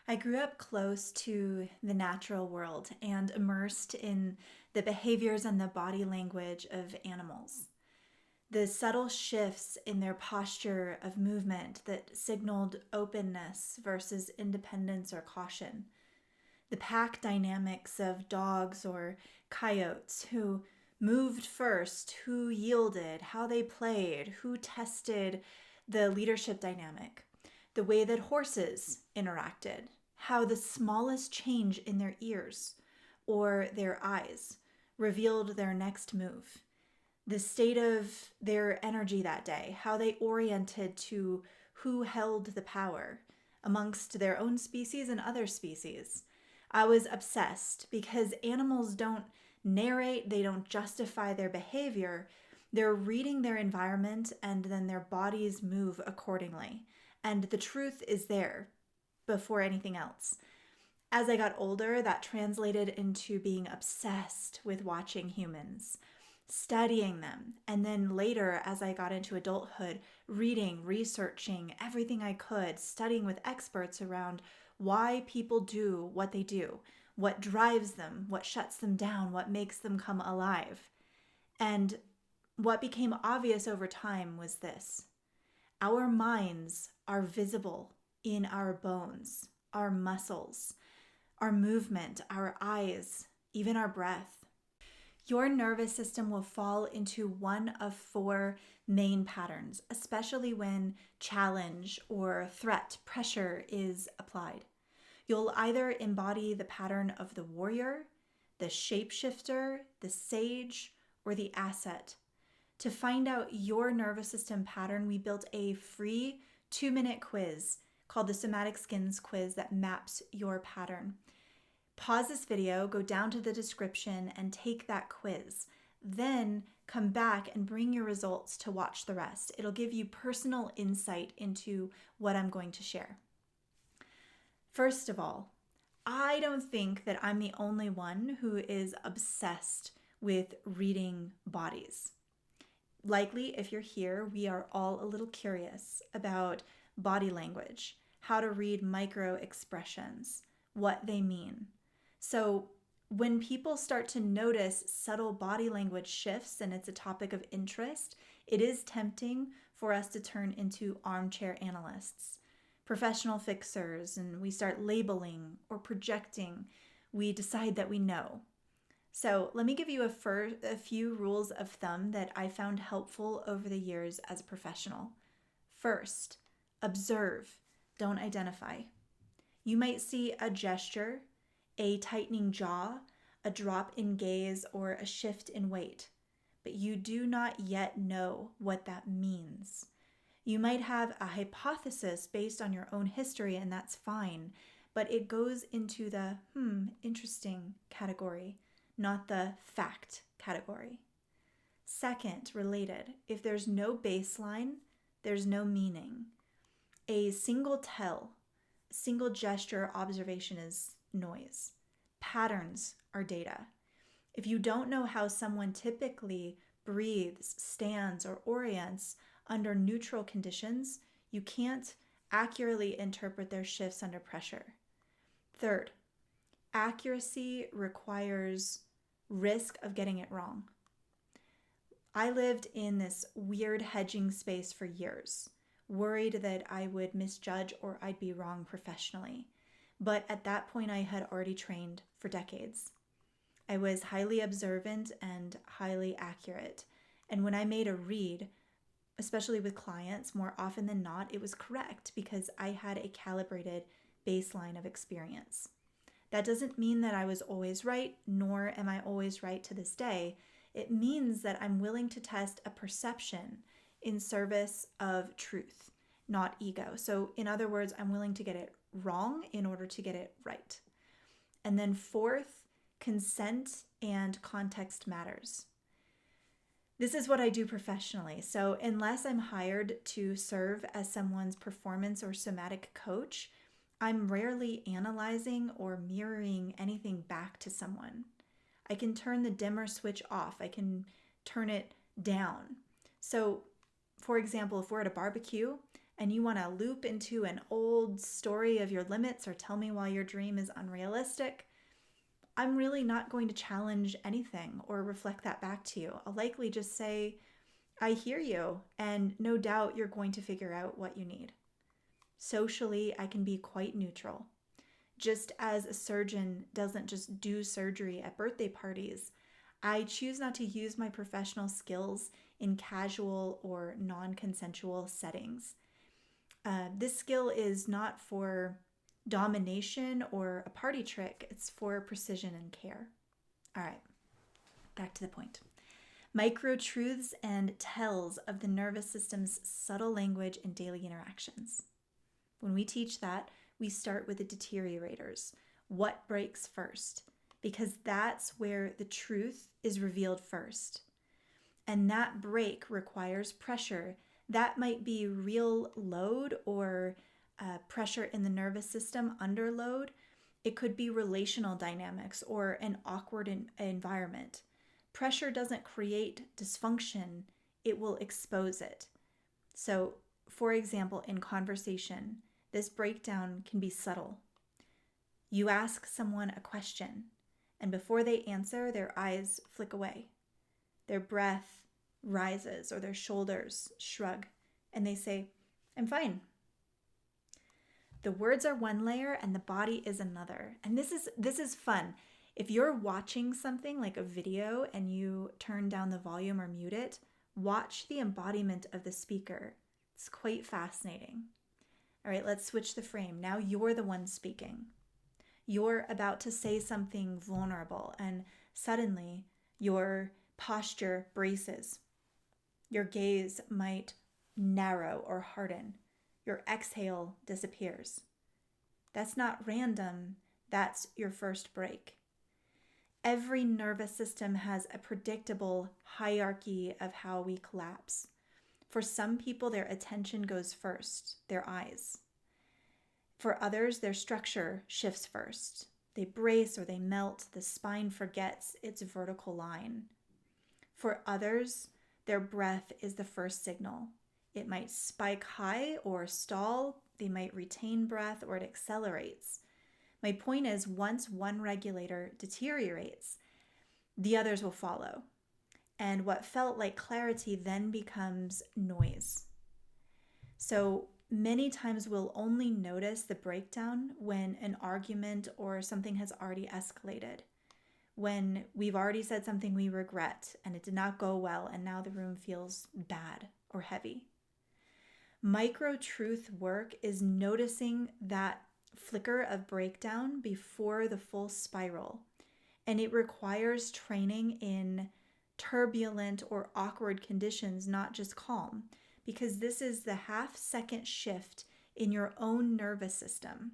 I grew up close to the natural world and immersed in the behaviors and the body language of animals. The subtle shifts in their posture of movement that signaled openness versus independence or caution. The pack dynamics of dogs or coyotes who moved first, who yielded, how they played, who tested the leadership dynamic. The way that horses interacted, how the smallest change in their ears or their eyes revealed their next move. The state of their energy that day, how they oriented to who held the power amongst their own species and other species. I was obsessed because animals don't narrate, they don't justify their behavior. They're reading their environment and then their bodies move accordingly. And the truth is there before anything else. As I got older, that translated into being obsessed with watching humans, studying them, and then later, as I got into adulthood, reading, researching everything I could, studying with experts around why people do what they do, what drives them, what shuts them down, what makes them come alive. And what became obvious over time was this: our minds are visible in our bones, our muscles, our movement, our eyes, even our breath. Your nervous system will fall into one of four main patterns, especially when challenge or threat, pressure is applied. You'll either embody the pattern of the warrior, the shapeshifter, the sage, or the asset. To find out your nervous system pattern, we built a free 2-minute quiz called the Somatic Skins Quiz that maps your pattern. Pause this video, go down to the description, and take that quiz. Then come back and bring your results to watch the rest. It'll give you personal insight into what I'm going to share. First of all, I don't think that I'm the only one who is obsessed with reading bodies. Likely, if you're here, we are all a little curious about body language, how to read micro expressions, what they mean. So when people start to notice subtle body language shifts and it's a topic of interest, it is tempting for us to turn into armchair analysts, professional fixers, and we start labeling or projecting. We decide that we know. So let me give you a few rules of thumb that I found helpful over the years as a professional. First, observe, don't identify. You might see a gesture, a tightening jaw, a drop in gaze, or a shift in weight, but you do not yet know what that means. You might have a hypothesis based on your own history, and that's fine, but it goes into the interesting category, not the fact category. Second, related, if there's no baseline, there's no meaning. A single single gesture observation is noise. Patterns are data. If you don't know how someone typically breathes, stands, or orients under neutral conditions, you can't accurately interpret their shifts under pressure. Third, accuracy requires risk of getting it wrong. I lived in this weird hedging space for years, worried that I would misjudge or I'd be wrong professionally. But at that point, I had already trained for decades. I was highly observant and highly accurate. And when I made a read, especially with clients, more often than not, it was correct because I had a calibrated baseline of experience. That doesn't mean that I was always right, nor am I always right to this day. It means that I'm willing to test a perception in service of truth, not ego. So in other words, I'm willing to get it wrong in order to get it right. And then fourth, consent and context matters. This is what I do professionally. So unless I'm hired to serve as someone's performance or somatic coach, I'm rarely analyzing or mirroring anything back to someone. I can turn the dimmer switch off. I can turn it down. So, for example, if we're at a barbecue and you want to loop into an old story of your limits or tell me why your dream is unrealistic, I'm really not going to challenge anything or reflect that back to you. I'll likely just say, I hear you, and no doubt you're going to figure out what you need. Socially, I can be quite neutral. Just as a surgeon doesn't just do surgery at birthday parties, I choose not to use my professional skills in casual or non-consensual settings. This skill is not for domination or a party trick. It's for precision and care. All right, back to the point. Micro truths and tells of the nervous system's subtle language in daily interactions. When we teach that, we start with the deteriorators. What breaks first? Because that's where the truth is revealed first. And that break requires pressure. That might be real load or pressure in the nervous system under load. It could be relational dynamics or an awkward environment. Pressure doesn't create dysfunction, it will expose it. So, for example, in conversation, this breakdown can be subtle. You ask someone a question, and before they answer, their eyes flick away. Their breath rises or their shoulders shrug, and they say, I'm fine. The words are one layer and the body is another. And this is fun. If you're watching something like a video and you turn down the volume or mute it, watch the embodiment of the speaker. It's quite fascinating. All right, let's switch the frame. Now you're the one speaking. You're about to say something vulnerable, and suddenly your posture braces. Your gaze might narrow or harden. Your exhale disappears. That's not random. That's your first break. Every nervous system has a predictable hierarchy of how we collapse. For some people, their attention goes first, their eyes. For others, their structure shifts first. They brace or they melt, the spine forgets its vertical line. For others, their breath is the first signal. It might spike high or stall, they might retain breath, or it accelerates. My point is, once one regulator deteriorates, the others will follow. And what felt like clarity then becomes noise. So many times we'll only notice the breakdown when an argument or something has already escalated. When we've already said something we regret and it did not go well and now the room feels bad or heavy. Micro truth work is noticing that flicker of breakdown before the full spiral. And it requires training in turbulent or awkward conditions, not just calm, because this is the half-second shift in your own nervous system.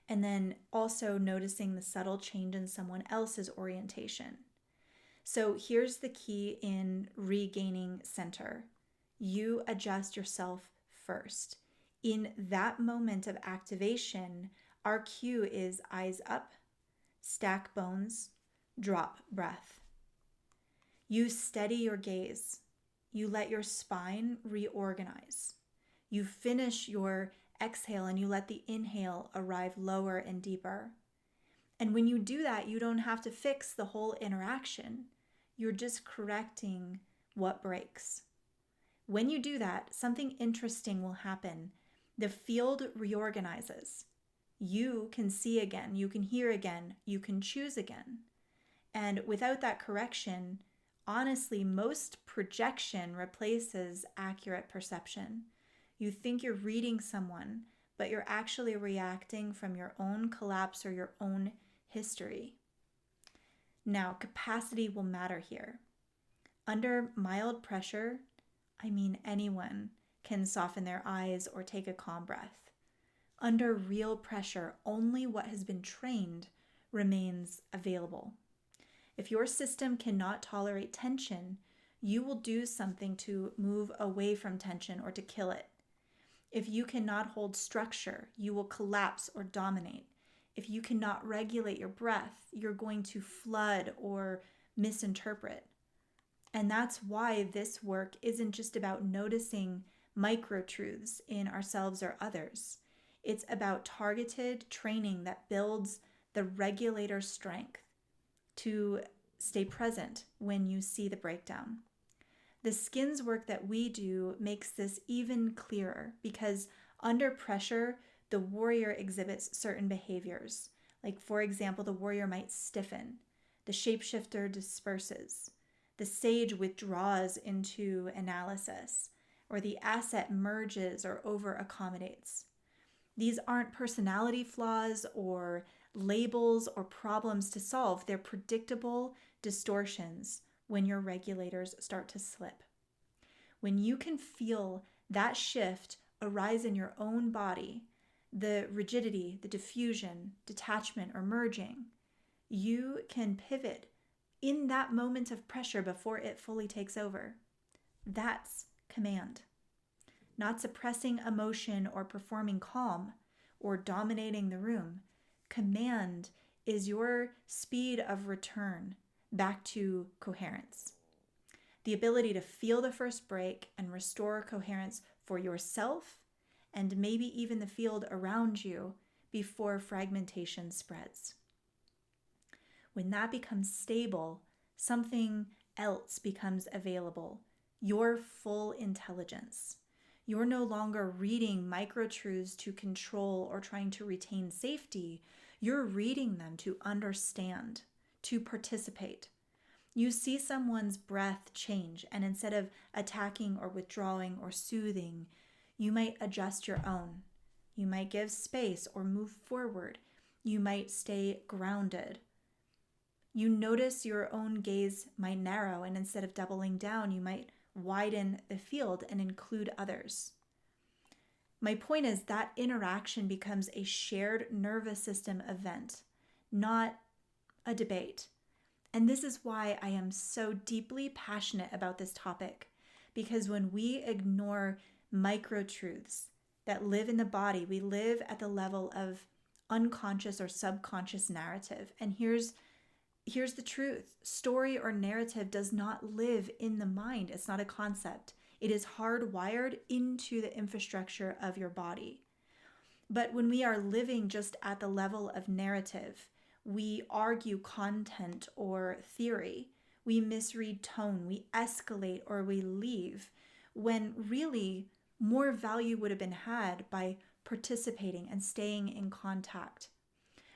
And then also noticing the subtle change in someone else's orientation. So here's the key in regaining center. You adjust yourself first. In that moment of activation, our cue is eyes up, stack bones, drop breath. You steady your gaze. You let your spine reorganize. You finish your exhale and you let the inhale arrive lower and deeper. And when you do that, you don't have to fix the whole interaction. You're just correcting what breaks. When you do that, something interesting will happen. The field reorganizes. You can see again, you can hear again, you can choose again. And without that correction, honestly, most projection replaces accurate perception. You think you're reading someone, but you're actually reacting from your own collapse or your own history. Now, capacity will matter here. Under mild pressure, anyone can soften their eyes or take a calm breath. Under real pressure, only what has been trained remains available. If your system cannot tolerate tension, you will do something to move away from tension or to kill it. If you cannot hold structure, you will collapse or dominate. If you cannot regulate your breath, you're going to flood or misinterpret. And that's why this work isn't just about noticing micro truths in ourselves or others. It's about targeted training that builds the regulator strength to stay present when you see the breakdown. The skins work that we do makes this even clearer because under pressure, the warrior exhibits certain behaviors. Like, for example, the warrior might stiffen, the shapeshifter disperses, the sage withdraws into analysis, or the asset merges or over accommodates. These aren't personality flaws or labels or problems to solve. They're predictable distortions when your regulators start to slip. When you can feel that shift arise in your own body, the rigidity, the diffusion, detachment, or merging, you can pivot in that moment of pressure before it fully takes over. That's command. Not suppressing emotion or performing calm or dominating the room. Command is your speed of return back to coherence. The ability to feel the first break and restore coherence for yourself and maybe even the field around you before fragmentation spreads. When that becomes stable, something else becomes available, your full intelligence. You're no longer reading microtruths to control or trying to retain safety. You're reading them to understand, to participate. You see someone's breath change, and instead of attacking or withdrawing or soothing, you might adjust your own. You might give space or move forward. You might stay grounded. You notice your own gaze might narrow, and instead of doubling down, you might widen the field and include others. My point is that interaction becomes a shared nervous system event, not a debate. And this is why I am so deeply passionate about this topic, because when we ignore micro-truths that live in the body, we live at the level of unconscious or subconscious narrative. And here's the truth. Story or narrative does not live in the mind. It's not a concept. It is hardwired into the infrastructure of your body. But when we are living just at the level of narrative, we argue content or theory, we misread tone, we escalate or we leave, when really more value would have been had by participating and staying in contact.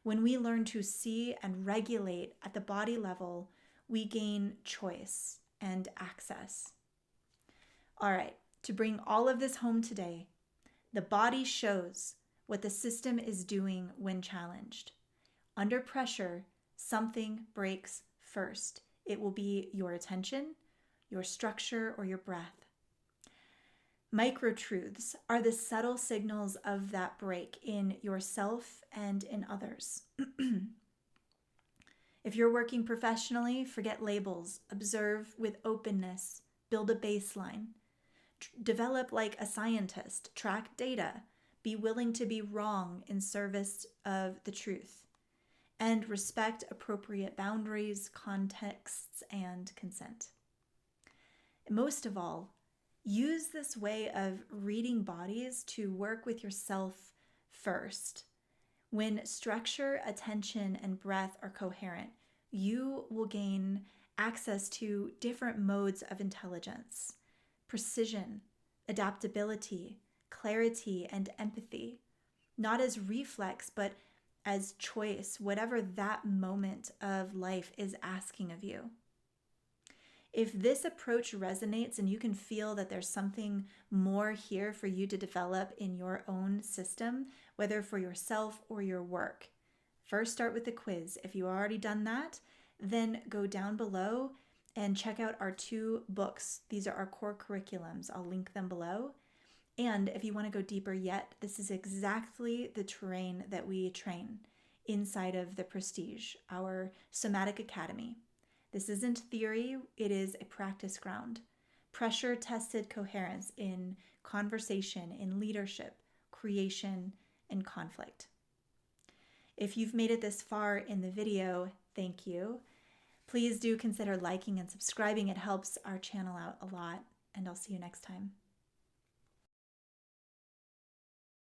When we learn to see and regulate at the body level, we gain choice and access. All right, to bring all of this home today, the body shows what the system is doing when challenged. Under pressure, something breaks first. It will be your attention, your structure, or your breath. Microtruths are the subtle signals of that break in yourself and in others. If you're working professionally, forget labels, observe with openness, build a baseline, develop like a scientist, track data, be willing to be wrong in service of the truth, and respect appropriate boundaries, contexts, and consent. Most of all, use this way of reading bodies to work with yourself first. When structure, attention, and breath are coherent, you will gain access to different modes of intelligence, precision, adaptability, clarity, and empathy, not as reflex, but as choice, whatever that moment of life is asking of you. If this approach resonates and you can feel that there's something more here for you to develop in your own system, whether for yourself or your work, first start with the quiz. If you've already done that, then go down below and check out our 2 books. These are our core curriculums. I'll link them below. And if you want to go deeper yet, this is exactly the terrain that we train inside of the Prestige, our Somatic Academy. This isn't theory, it is a practice ground. Pressure-tested coherence in conversation, in leadership, creation, and conflict. If you've made it this far in the video, thank you. Please do consider liking and subscribing. It helps our channel out a lot, and I'll see you next time.